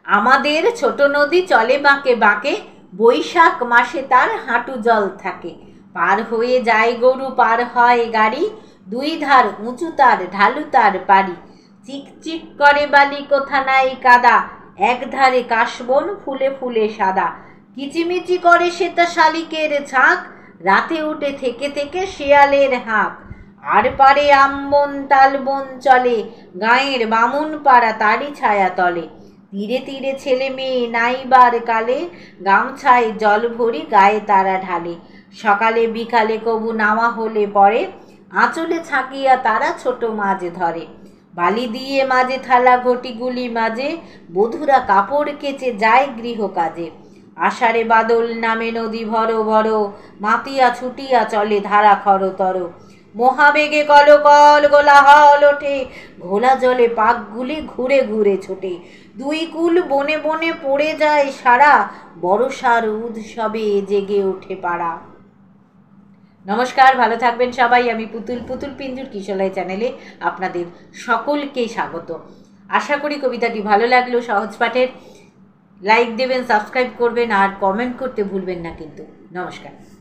আমাদের ছোট নদী চলে বাঁকে বাঁকে, বৈশাখ মাসে তার হাঁটু জল থাকে। পার হয়ে যায় গরু, পার হয় গাড়ি, দুই ধার উঁচু তার, ঢালু তার পাড়ি। চিকচিক করে বালি, কোথা নাই কাদা, এক ধারে কাশবন ফুলে ফুলে সাদা। কিচিমিচি করে সেটা শালিকের ঝাঁক, রাতে উঠে থেকে থেকে শেয়ালের হাঁক। আর পারে আমবন তালবন চলে, গাঁয়ের বামুন পাড়া তারই ছায়া তলে। তীরে তীরে ছেলে মেয়ে নাইবার কালে, গামছায় জল ভরি গায়ে তারা ঢালে। সকালে বিকালে কবু নামা হলে পরে, আঁচলে ছাকিয়া তারা ছোট মাছ ধরে। বালি দিয়ে মাঝে থালা ঘটিগুলি মাঝে, বধূরা কাপড় কেচে যায় গৃহ কাজে। আষাঢ়ে বাদল নামে নদী ভরো ভরো, মাতিয়া ছুটিয়া চলে ধারা খরতর। মহাবেগে কলকল গোলাহল ওঠে, ঘোলা জলে পাকগুলি ঘুরে ঘুরে ছোটে। দুই কুল বনে বনে পড়ে যায় সারা, বর্ষার উৎসবে জেগে ওঠে পাড়া। নমস্কার, ভালো থাকবেন সবাই। আমি পুতুল, পুতুল পিঞ্জুর কিশোলাই চ্যানেলে আপনাদের সকলকে স্বাগত। আশা করি কবিতাটি ভালো লাগলো। সহজ পাঠের লাইক দেবেন, সাবস্ক্রাইব করবেন আর কমেন্ট করতে ভুলবেন না কিন্তু। নমস্কার।